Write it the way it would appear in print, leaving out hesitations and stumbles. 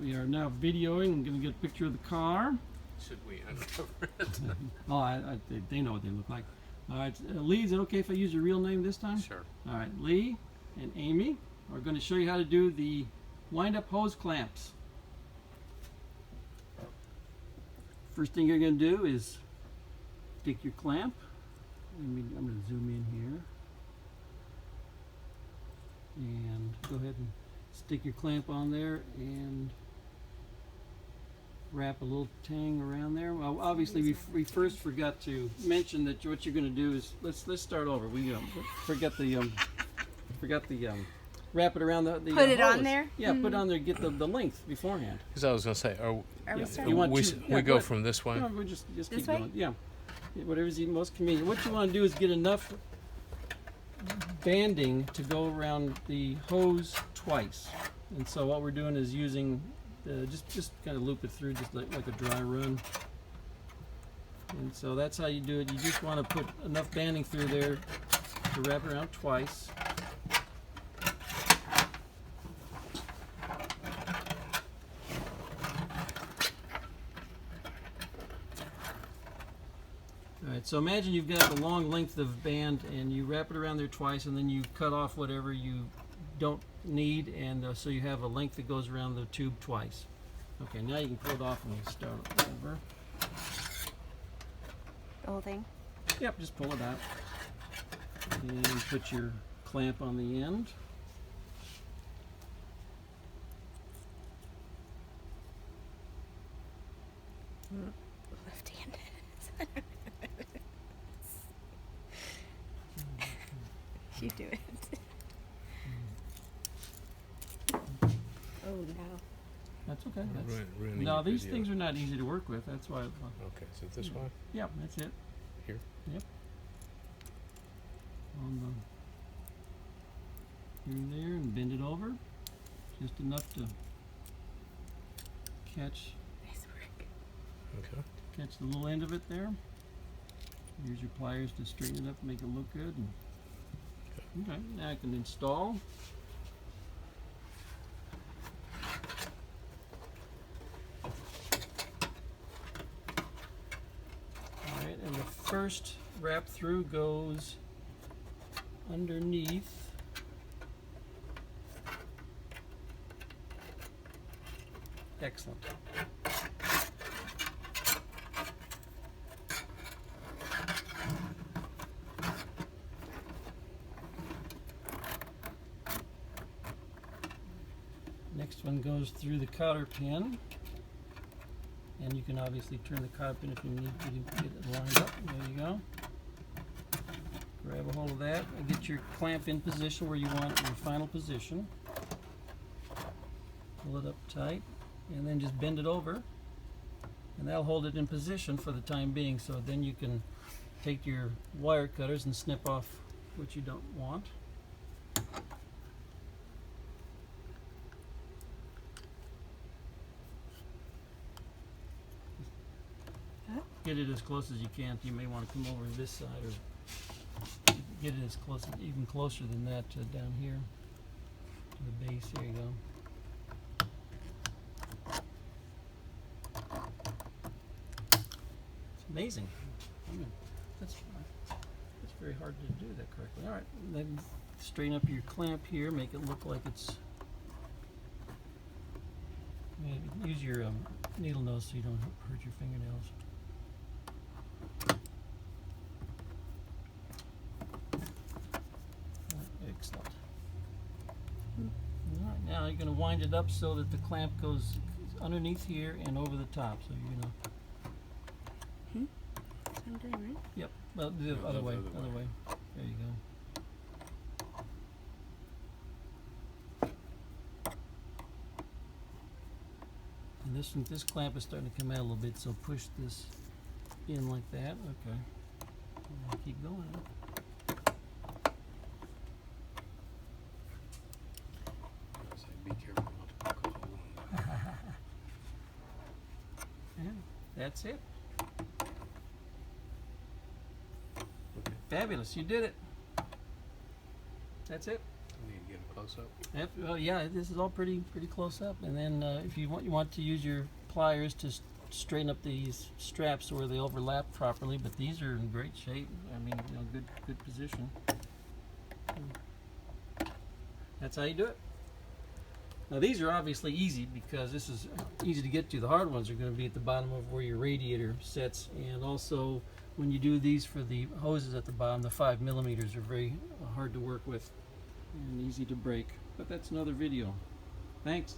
We are now videoing. I'm going to get a picture of the car. Should we uncover it? Oh, they know what they look like. All right, Lee, is it okay if I use your real name this time? Sure. All right, Lee and Amy are going to show you how to do the wind-up hose clamps. First thing you're going to do is take your clamp. I'm going to zoom in here. And go ahead and stick your clamp on there and wrap a little tang around there. Well, obviously we first forgot to mention that what you're going to do is let's start over. We forgot the wrap it around the put it hose. on there. Yeah, put it on there. Get the length beforehand. Because I was going to say, Are we starting? You want we go from this way? No, we just This keep way? going. Yeah, whatever's most convenient. What you want to do is get enough banding to go around the hose twice. And so what we're doing is using just kind of loop it through just like a dry run. And so that's how you do it. You just want to put enough banding through there to wrap it around twice. Alright, so imagine you've got a long length of band and you wrap it around there twice and then you cut off whatever you don't need, and so you have a length that goes around the tube twice. Okay, now you can pull it off and start over. The whole thing. Yep, just pull it out and put your clamp on the end. Left-handed. You do it. Oh no. That's okay. Ruining No, your these video. things are not easy to work with. That's why. Okay, so this way? Yep, that's it. Here? Yep. On the here and there, and bend it over, just enough to catch Nice work. Okay. the little end of it there. Use your pliers to straighten it up and make it look good. And, okay, now I can install. Alright, and the first wrap through goes underneath. Excellent. Next one goes through the cotter pin, and you can obviously turn the cotter pin if you need to get it lined up. There you go. Grab a hold of that and get your clamp in position where you want it, your final position. Pull it up tight, and then just bend it over, and that'll hold it in position for the time being. So then you can take your wire cutters and snip off what you don't want. Get it as close as you can. You may want to come over to this side or get it as close, even closer than that down here to the base. There you go. It's amazing. I mean, that's very hard to do that correctly. All right, then straighten up your clamp here. Make it look like it's. Use your needle nose so you don't hurt your fingernails. Excellent. Alright, now you're going to wind it up so that the clamp goes underneath here and over the top. So you're going to. That's what I'm doing, right? Yep. Well, the other way. Other way. There you go. And this clamp is starting to come out a little bit, so push this in like that. Okay. And keep going. Be careful not to poke a hole in it. And that's it. Okay. Fabulous. You did it. That's it. I need to get a close up. Well, yeah, this is all pretty close up. And then if you want to use your pliers to straighten up these straps so where they overlap properly. But these are in great shape. I mean, good position. That's how you do it. Now these are obviously easy because this is easy to get to. The hard ones are going to be at the bottom of where your radiator sits, and also when you do these for the hoses at the bottom, the 5mm are very hard to work with and easy to break. But that's another video. Thanks.